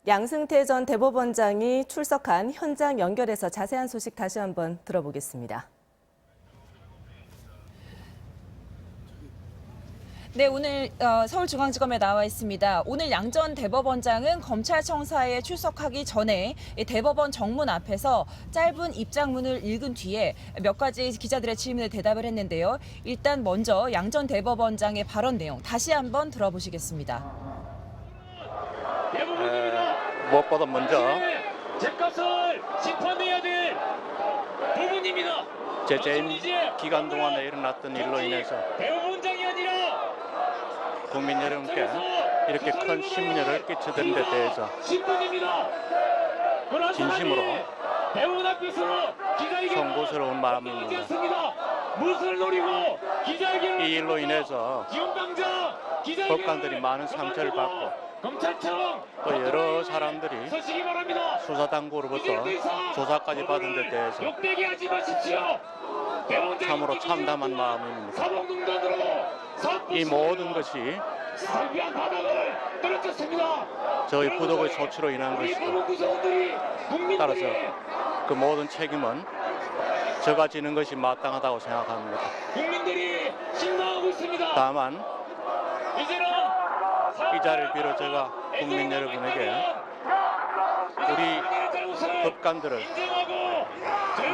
양승태 전 대법원장이 출석한 현장 연결해서 자세한 소식 다시 한번 들어보겠습니다. 네, 오늘 서울중앙지검에 나와 있습니다. 오늘 양 전 대법원장은 검찰청사에 출석하기 전에 대법원 정문 앞에서 짧은 입장문을 읽은 뒤에 몇 가지 기자들의 질문에 대답을 했는데요. 일단 먼저 양 전 대법원장의 발언 내용 다시 한번 들어보시겠습니다. 무엇보다 먼저 집값을 심판해야 될 부분입니다. 재임 기간 동안에 일어났던 일로 인해서 대법원장이 아니라 국민 여러분께 이렇게 큰 심려를 끼쳐드린 데 대해서 신분입니다. 진심으로 대법원 앞에서 기자회견 송구스러운 마음입니다. 무엇을 노리고 기자회견을 이 일로 인해서 지원당장 기자회견을 법관들이 많은 상처를 받고 검찰청 또 여러 사람들이 서시기 바랍니다. 수사당국으로부터 조사까지 받은 데 대해서 욕되게 하지 마십시오. 참으로 참담한 마음입니다. 사법농단으로 이 모든 것이 살비한 바닥을 떨어졌습니다. 저희 부독의 소치로 인한 우리 것이고 법원구성원들이 따라서 국민들이 그 모든 책임은 저가 지는 것이 마땅하다고 생각합니다. 국민들이 신나하고 있습니다. 다만 이제는 이 자리를 빌어 제가 국민 여러분에게 우리 법관들을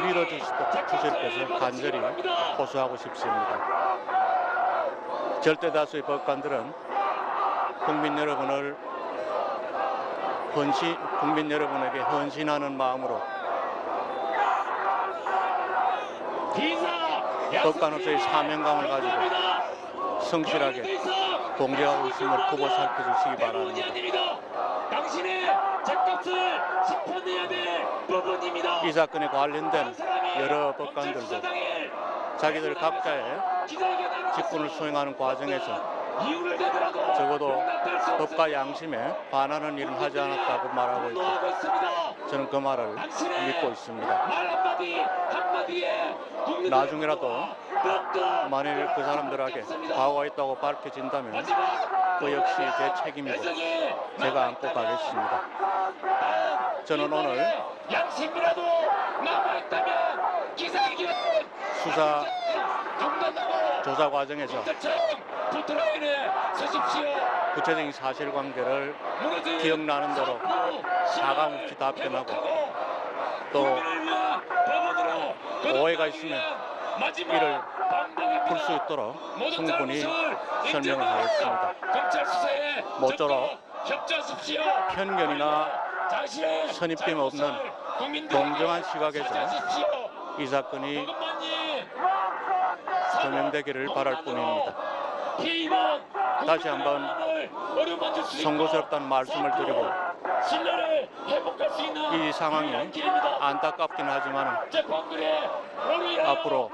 믿어주실 것을 간절히 호소하고 싶습니다. 절대 다수의 법관들은 국민 여러분에게 헌신하는 마음으로 법관으로서의 사명감을 가지고 성실하게 공개하고 있음을 굽어 살펴주시기 바랍니다. 당신의 집값을 심판해야 될 부분입니다. 이 사건에 관련된 여러 법관들도 자기들 각자의 직분을 수행하는 과정에서 적어도 법과 양심에 반하는 일은 하지 않았다고 말하고 있고 저는 그 말을 믿고 있습니다. 나중에라도 만일 그 사람들에게 과오가 있다고 밝혀진다면 그 역시 제 책임이고 제가 안고 가겠습니다. 저는 오늘 양심이라도 남아있다면 기사회견 수사 조사 과정에서 구체적인 사실관계를 기억나는 대로 사과없이 답변하고 또 오해가 있으면 이를 풀 수 있도록 충분히 설명을 하겠습니다. 모쪼록 편견이나 선입견 없는 공정한 시각에서 이 사건이 조명되기를 바랄 뿐입니다. 다시 한번 송구스럽다는 말씀을 드리고 이 상황이 안타깝긴 하지만 앞으로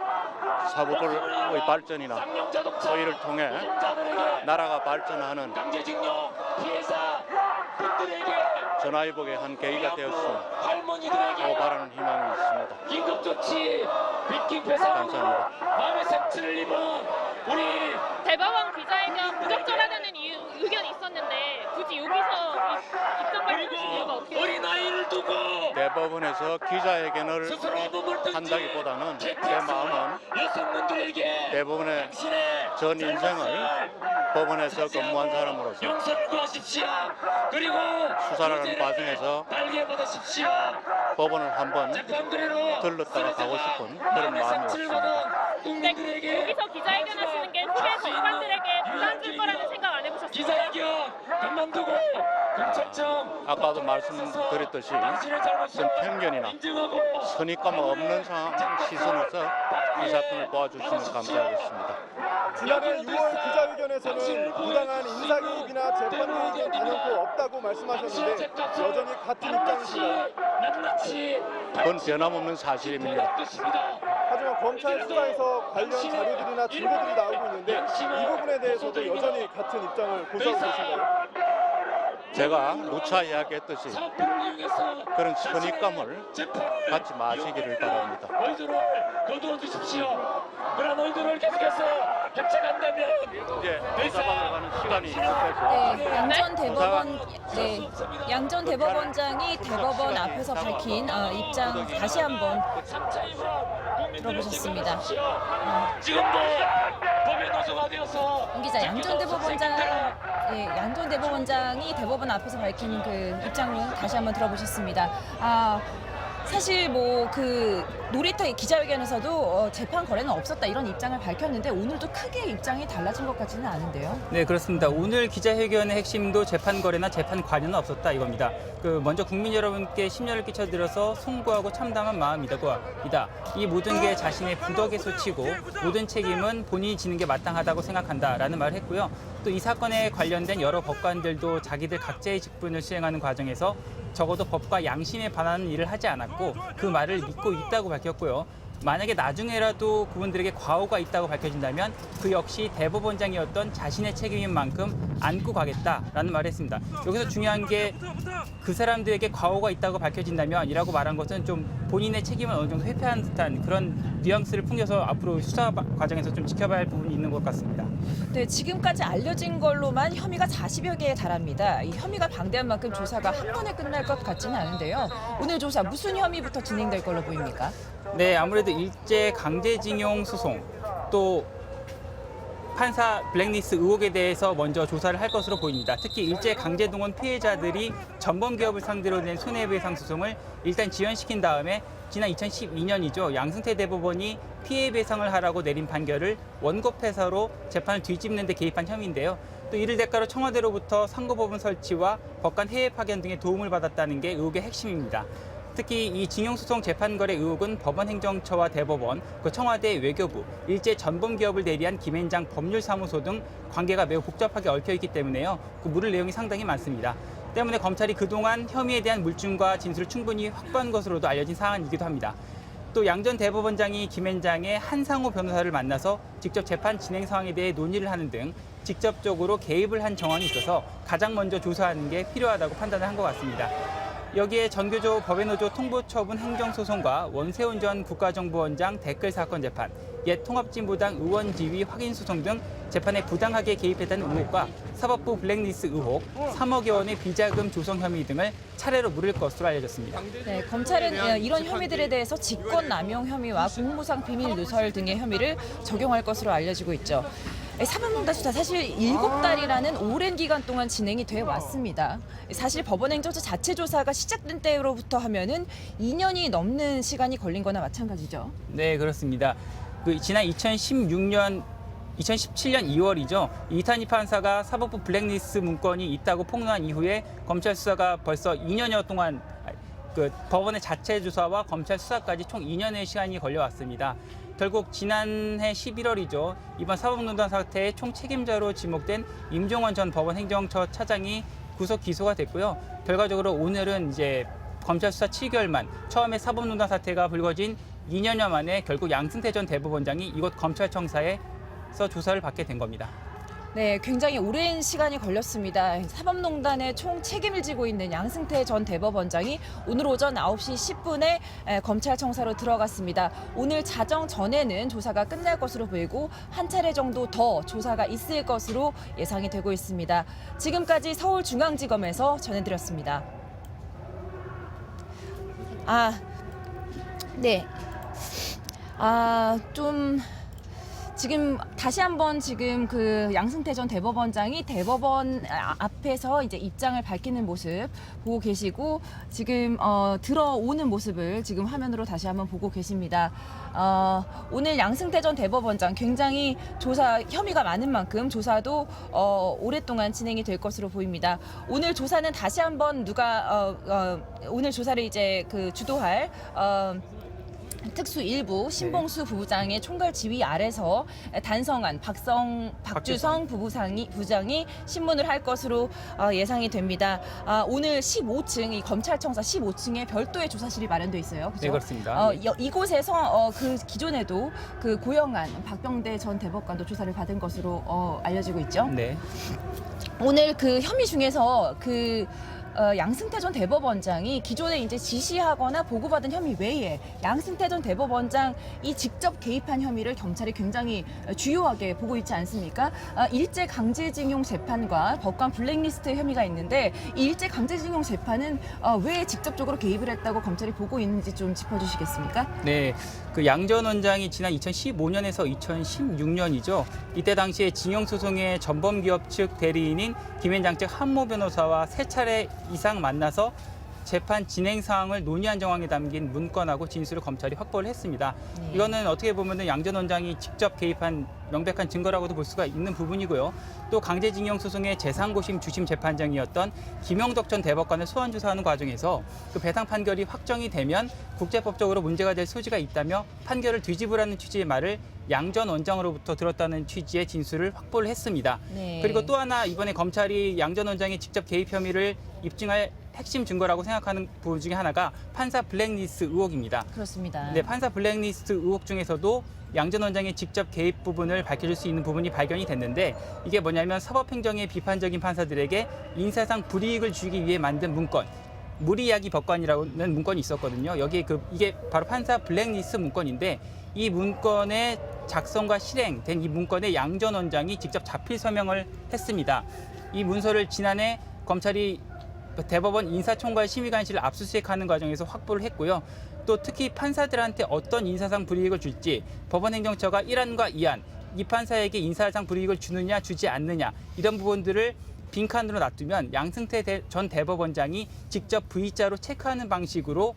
사법의 발전이나 또 이를 통해 나라가 발전하는 전화위복의 한 계기가 되었으면 하고 바라는 희망이 있습니다. 긴급조치 감사합니다. 마음의 상처를 입은 우리 대법원 기자회견 부적절하다는 의견이 있었는데 굳이 여기서 입장 발표하신 이유가 어떻게 돼요? 어린아이를 두고 대법원에서 기자회견을 스스로 몸을 던진 한다기보다는 제 마음은 여성분들에게 대부분의 당신의 전 인생을 법원에서 근무한 사람으로서 용서를 구하십시오. 그리고 수사를 하는 유죄를 과정에서 달게 받으십시오. 법원을 한번 재판부로 들렀다가 가고 싶은 그런 마음이었습니다. 국민들에게 여기서 기자회견 하시는 게 후배 법관들에게 부담 줄 거라는 생각 안 해보셨어요? 기자회견 그만두고 검찰청 아까도 말씀드렸듯이 전 편견이나 선입감 없는 시선에서 이 사건을 도와주시면 감사하겠습니다. 지난해 6월 기자회견에서는 부당한 인사개입이나 재판 개입은 단연코 없다고 말씀하셨는데 여전히 같은 입장이신가요? 그건 변함없는 사실입니다. 하지만 검찰 수사에서 관련 자료들이나 증거들이 나오고 있는데 이 부분에 대해서도 여전히 같은 입장을 고수하고 계신가요? 제가 누차 이야기했듯이 그런 선입감을 갖지 마시기를 바랍니다. 너희들을 거두어 주십시오. 그런 너희들을 계속해서 협착한다면 이제 조사방을 가는 시간이 익숙해서 양 전 대법원 네, 양 전 대법원장이 대법원 앞에서 밝힌 입장 다시 한번 들어보셨습니다. 지금도 법에 노조가 되어서 임 기자, 양 전 대법원장, 예, 양 전 대법원장이 대법원 앞에서 밝힌 그 입장문 다시 한번 들어보셨습니다. 사실 뭐 그 놀이터 기자회견에서도 재판 거래는 없었다 이런 입장을 밝혔는데 오늘도 크게 입장이 달라진 것 같지는 않은데요. 네, 그렇습니다. 오늘 기자회견의 핵심도 재판 거래나 재판 관여는 없었다 이겁니다. 먼저 국민 여러분께 심려를 끼쳐드려서 송구하고 참담한 마음이다. 이 모든 게 자신의 부덕에 소치고 모든 책임은 본인이 지는 게 마땅하다고 생각한다라는 말을 했고요. 또 이 사건에 관련된 여러 법관들도 자기들 각자의 직분을 수행하는 과정에서 적어도 법과 양심에 반하는 일을 하지 않았고 그 말을 믿고 있다고 밝혔고요. 만약에 나중에라도 그분들에게 과오가 있다고 밝혀진다면 그 역시 대법원장이었던 자신의 책임인 만큼 안고 가겠다라는 말을 했습니다. 여기서 중요한 게 그 사람들에게 과오가 있다고 밝혀진다면 이라고 말한 것은 좀 본인의 책임을 어느 정도 회피한 듯한 그런 뉘앙스를 풍겨서 앞으로 수사 과정에서 좀 지켜봐야 할 부분이 있는 것 같습니다. 네, 지금까지 알려진 걸로만 혐의가 40여 개에 달합니다. 이 혐의가 방대한 만큼 조사가 한 번에 끝날 것 같지는 않은데요. 오늘 조사 무슨 혐의부터 진행될 걸로 보입니까? 네, 아무래도 일제 강제징용 소송 또 판사 블랙리스트 의혹에 대해서 먼저 조사를 할 것으로 보입니다. 특히 일제 강제동원 피해자들이 전범기업을 상대로 낸 손해배상 소송을 일단 지연시킨 다음에 지난 2012년이죠. 양승태 대법원이 피해배상을 하라고 내린 판결을 원고패사로 재판을 뒤집는 데 개입한 혐의인데요. 또 이를 대가로 청와대로부터 상고법원 설치와 법관 해외 파견 등의 도움을 받았다는 게 의혹의 핵심입니다. 특히 이 징용소송 재판거래 의혹은 법원행정처와 대법원, 청와대 외교부, 일제 전범기업을 대리한 김앤장 법률사무소 등 관계가 매우 복잡하게 얽혀있기 때문에요. 물을 내용이 상당히 많습니다. 때문에 검찰이 그동안 혐의에 대한 물증과 진술을 충분히 확보한 것으로도 알려진 사안이기도 합니다. 또 양 전 대법원장이 김앤장의 한상호 변호사를 만나서 직접 재판 진행 상황에 대해 논의를 하는 등 직접적으로 개입을 한 정황이 있어서 가장 먼저 조사하는 게 필요하다고 판단을 한 것 같습니다. 여기에 전교조 법외노조 통보처분 행정소송과 원세훈 전 국가정보원장 댓글 사건 재판, 옛 통합진보당 의원 지위 확인 소송 등 재판에 부당하게 개입했다는 의혹과 사법부 블랙리스트 의혹, 3억여 원의 비자금 조성 혐의 등을 차례로 물을 것으로 알려졌습니다. 네, 검찰은 이런 혐의들에 대해서 직권남용 혐의와 공무상 비밀 누설 등의 혐의를 적용할 것으로 알려지고 있죠. 사법농단 수사 사실 7달이라는 오랜 기간 동안 진행이 돼 왔습니다. 사실 법원행정처 자체 조사가 시작된 때로부터 하면은 2년이 넘는 시간이 걸린 거나 마찬가지죠. 네, 그렇습니다. 지난 2017년 2월이죠. 이탄희 판사가 사법부 블랙리스트 문건이 있다고 폭로한 이후에 검찰 수사가 벌써 2년여 동안 법원의 자체 조사와 검찰 수사까지 총 2년의 시간이 걸려왔습니다. 결국 지난해 11월이죠. 이번 사법농단 사태의 총 책임자로 지목된 임종원 전 법원 행정처 차장이 구속 기소가 됐고요. 결과적으로 오늘은 이제 검찰 수사 7개월 만 처음에 사법농단 사태가 불거진 2년여 만에 결국 양승태 전 대법원장이 이곳 검찰청사에서 조사를 받게 된 겁니다. 네, 굉장히 오랜 시간이 걸렸습니다. 사법농단의 총 책임을 지고 있는 양승태 전 대법원장이 오늘 오전 9시 10분에 검찰청사로 들어갔습니다. 오늘 자정 전에는 조사가 끝날 것으로 보이고 한 차례 정도 더 조사가 있을 것으로 예상이 되고 있습니다. 지금까지 서울중앙지검에서 전해드렸습니다. 네. 지금 다시 한번 그 양승태 전 대법원장이 대법원 앞에서 이제 입장을 밝히는 모습 보고 계시고 지금 들어오는 모습을 지금 화면으로 다시 한번 보고 계십니다. 오늘 양승태 전 대법원장 굉장히 조사 혐의가 많은 만큼 조사도 오랫동안 진행이 될 것으로 보입니다. 오늘 조사는 다시 한번 오늘 조사를 이제 주도할 특수 1부 신봉수 부부장의 총괄 지휘 아래서 단성한 박주성 부장이 신문을 할 것으로 예상이 됩니다. 오늘 15층 이 검찰청사 15층에 별도의 조사실이 마련돼 있어요. 그렇죠? 네, 그렇습니다. 이곳에서 고영한 박병대 전 대법관도 조사를 받은 것으로 알려지고 있죠. 네. 오늘 혐의 중에서 양승태 전 대법원장이 기존에 이제 지시하거나 보고받은 혐의 외에 양승태 전 대법원장이 직접 개입한 혐의를 경찰이 굉장히 주요하게 보고 있지 않습니까? 일제 강제징용 재판과 법관 블랙리스트 혐의가 있는데 이 일제 강제징용 재판은 왜 직접적으로 개입을 했다고 검찰이 보고 있는지 좀 짚어주시겠습니까? 네, 그 양 전 원장이 지난 2015년에서 2016년이죠. 이때 당시에 징용소송의 전범기업 측 대리인인 김현장 측 한모 변호사와 3차례 이상 만나서 재판 진행 사항을 논의한 정황이 담긴 문건하고 진술을 검찰이 확보를 했습니다. 네. 이거는 어떻게 보면 양 전 원장이 직접 개입한 명백한 증거라고도 볼 수가 있는 부분이고요. 또 강제징용 소송의 제3고심 주심 재판장이었던 김영덕 전 대법관을 소환 조사하는 과정에서 그 배상 판결이 확정이 되면 국제법적으로 문제가 될 소지가 있다며 판결을 뒤집으라는 취지의 말을 양 전 원장으로부터 들었다는 취지의 진술을 확보를 했습니다. 네. 그리고 또 하나 이번에 검찰이 양 전 원장의 직접 개입 혐의를 입증할 핵심 증거라고 생각하는 부분 중에 하나가 판사 블랙리스트 의혹입니다. 그렇습니다. 네, 판사 블랙리스트 의혹 중에서도 양 전 원장의 직접 개입 부분을 밝혀줄 수 있는 부분이 발견이 됐는데 이게 뭐냐면 사법행정의 비판적인 판사들에게 인사상 불이익을 주기 위해 만든 문건, 무리야기 법관이라는 문건이 있었거든요. 여기에 이게 바로 판사 블랙리스트 문건인데 이 문건의 작성과 실행된 이 문건에 양 전 원장이 직접 자필 서명을 했습니다. 이 문서를 지난해 검찰이 대법원 인사총괄 심의관실을 압수수색하는 과정에서 확보를 했고요. 또 특히 판사들한테 어떤 인사상 불이익을 줄지 법원행정처가 1안과 2안, 이 판사에게 인사상 불이익을 주느냐 주지 않느냐 이런 부분들을 빈칸으로 놔두면 양승태 전 대법원장이 직접 V자로 체크하는 방식으로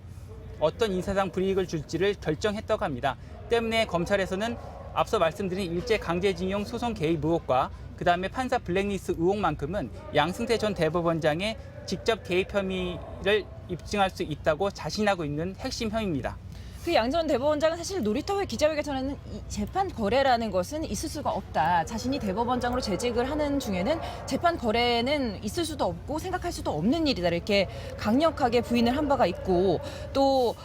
어떤 인사상 불이익을 줄지를 결정했다고 합니다. 때문에 검찰에서는 앞서 말씀드린 일제 강제징용 소송 개입 의혹과 그다음에 판사 블랙리스트 의혹만큼은 양승태 전 대법원장의 직접 개입 혐의를 입증할 수 있다고 자신하고 있는 핵심 혐의입니다. 그 양 전 대법원장은 사실 놀이터 기자회견에서는 이 재판 거래라는 것은 있을 수가 없다. 자신이 대법원장으로 재직을 하는 중에는 재판 거래는 있을 수도 없고 생각할 수도 없는 일이다. 이렇게 강력하게 부인을 한 바가 있고 또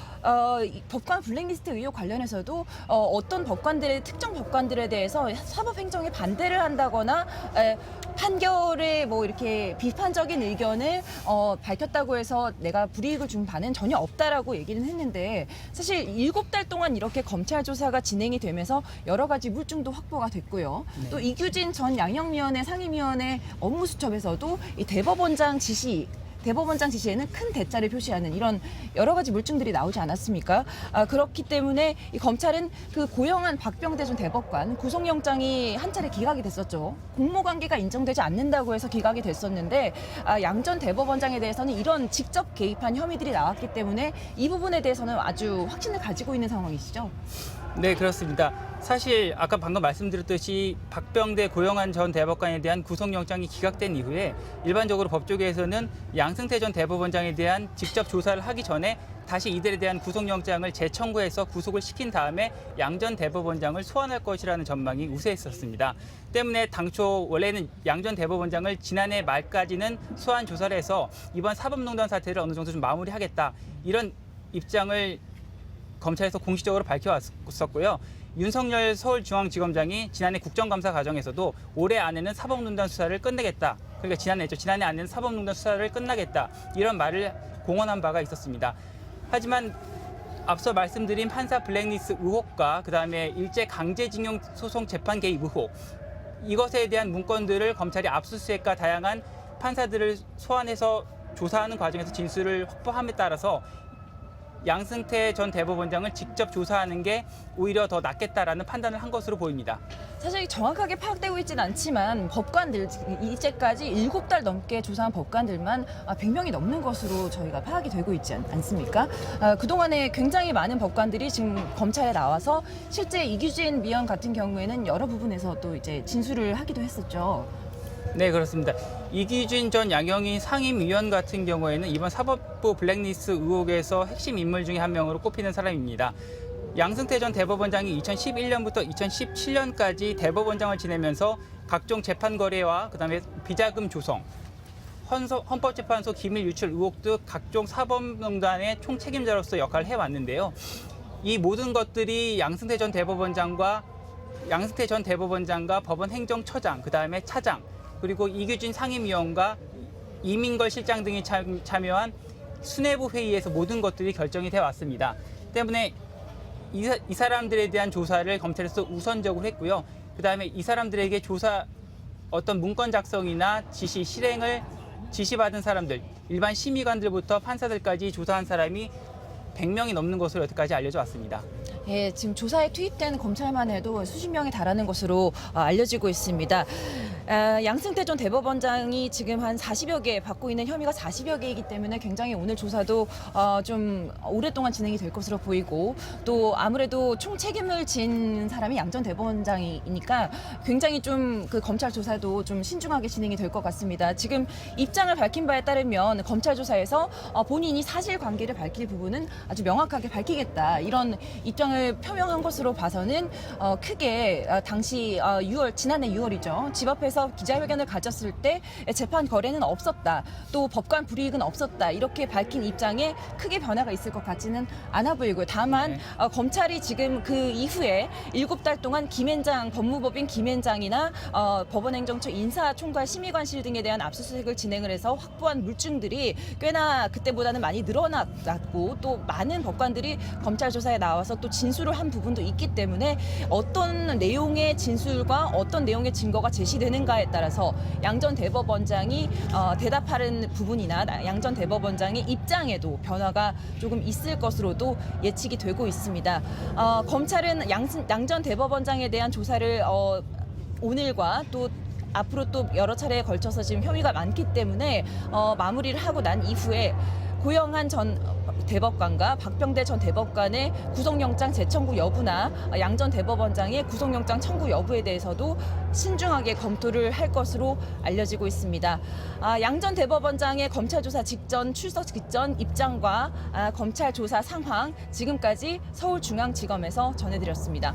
이 법관 블랙리스트 의혹 관련해서도 어떤 법관들의 특정 법관들에 대해서 사법행정에 반대를 한다거나 판결에 뭐 이렇게 비판적인 의견을 밝혔다고 해서 내가 불이익을 준 바는 전혀 없다라고 얘기는 했는데 사실 7달 동안 이렇게 검찰 조사가 진행이 되면서 여러 가지 물증도 확보가 됐고요. 네. 또 이규진 전 양형위원회 상임위원회 업무수첩에서도 이 대법원장 지시에는 큰 대자를 표시하는 이런 여러 가지 물증들이 나오지 않았습니까? 그렇기 때문에 이 검찰은 그 고영한 박병대 전 대법관 구속영장이 한 차례 기각이 됐었죠. 공모관계가 인정되지 않는다고 해서 기각이 됐었는데 양 전 대법원장에 대해서는 이런 직접 개입한 혐의들이 나왔기 때문에 이 부분에 대해서는 아주 확신을 가지고 있는 상황이시죠? 네, 그렇습니다. 사실 아까 방금 말씀드렸듯이 박병대 고영한 전 대법관에 대한 구속영장이 기각된 이후에 일반적으로 법조계에서는 양승태 전 대법원장에 대한 직접 조사를 하기 전에 다시 이들에 대한 구속영장을 재청구해서 구속을 시킨 다음에 양 전 대법원장을 소환할 것이라는 전망이 우세했었습니다. 때문에 당초 원래는 양 전 대법원장을 지난해 말까지는 소환 조사를 해서 이번 사법농단 사태를 어느 정도 좀 마무리하겠다 이런 입장을 검찰에서 공식적으로 밝혀왔었고요. 윤석열 서울중앙지검장이 지난해 국정감사 과정에서도 올해 안에는 사법농단 수사를 끝내겠다. 그러니까 지난해 안에는 사법농단 수사를 끝나겠다. 이런 말을 공언한 바가 있었습니다. 하지만 앞서 말씀드린 판사 블랙리스트 의혹과 그다음에 일제 강제징용 소송 재판 개입 의혹 이것에 대한 문건들을 검찰이 압수수색과 다양한 판사들을 소환해서 조사하는 과정에서 진술을 확보함에 따라서 양승태 전 대법원장을 직접 조사하는 게 오히려 더 낫겠다라는 판단을 한 것으로 보입니다. 사실 정확하게 파악되고 있지는 않지만 법관들 이제까지 7달 넘게 조사한 법관들만 100명이 넘는 것으로 저희가 파악이 되고 있지 않습니까? 그동안에 굉장히 많은 법관들이 지금 검찰에 나와서 실제 이규진 위원 같은 경우에는 여러 부분에서 또 이제 진술을 하기도 했었죠. 네, 그렇습니다. 이규진 전 양형위 상임위원 같은 경우에는 이번 사법부 블랙리스트 의혹에서 핵심 인물 중에 한 명으로 꼽히는 사람입니다. 양승태 전 대법원장이 2011년부터 2017년까지 대법원장을 지내면서 각종 재판 거래와 그다음에 비자금 조성, 헌법재판소 기밀 유출 의혹 등 각종 사법농단의 총책임자로서 역할을 해왔는데요. 이 모든 것들이 양승태 전 대법원장과 법원 행정처장, 그다음에 차장, 그리고 이규진 상임위원과 이민걸 실장 등이 참여한 수뇌부 회의에서 모든 것들이 결정이 되어 왔습니다. 때문에 이 사람들에 대한 조사를 검찰에서 우선적으로 했고요. 그다음에 이 사람들에게 조사 어떤 문건 작성이나 지시 실행을 지시받은 사람들, 일반 심의관들부터 판사들까지 조사한 사람이 100명이 넘는 것으로 여태까지 알려져 왔습니다. 예, 지금 조사에 투입된 검찰만 해도 수십 명에 달하는 것으로 알려지고 있습니다. 양승태 전 대법원장이 지금 한 40여 개 받고 있는 혐의가 40여 개이기 때문에 굉장히 오늘 조사도 좀 오랫동안 진행이 될 것으로 보이고 또 아무래도 총 책임을 진 사람이 양 전 대법원장이니까 굉장히 좀 그 검찰 조사도 좀 신중하게 진행이 될 것 같습니다. 지금 입장을 밝힌 바에 따르면 검찰 조사에서 본인이 사실관계를 밝힐 부분은 아주 명확하게 밝히겠다 이런 입장을 표명한 것으로 봐서는 크게 당시 지난해 6월이죠. 집 앞에서 기자회견을 가졌을 때 재판 거래는 없었다. 또 법관 불이익은 없었다. 이렇게 밝힌 입장에 크게 변화가 있을 것 같지는 않아 보이고요. 다만 검찰이 지금 그 이후에 7달 동안 김앤장 법무법인 김앤장이나 법원행정처 인사총괄 심의관실 등에 대한 압수수색을 진행을 해서 확보한 물증들이 꽤나 그때보다는 많이 늘어났고 또 많은 법관들이 검찰 조사에 나와서 또 진술을 한 부분도 있기 때문에 어떤 내용의 진술과 어떤 내용의 증거가 제시되는가에 따라서 양 전 대법원장이 대답하는 부분이나 양 전 대법원장의 입장에도 변화가 조금 있을 것으로도 예측이 되고 있습니다. 검찰은 양 전 대법원장에 대한 조사를 오늘과 또 앞으로 또 여러 차례에 걸쳐서 지금 혐의가 많기 때문에 마무리를 하고 난 이후에 고영한 전 대법관과 박병대 전 대법관의 구속영장 재청구 여부나 양 전 대법원장의 구속영장 청구 여부에 대해서도 신중하게 검토를 할 것으로 알려지고 있습니다. 양 전 대법원장의 검찰 조사 직전 출석 직전 입장과 검찰 조사 상황 지금까지 서울중앙지검에서 전해드렸습니다.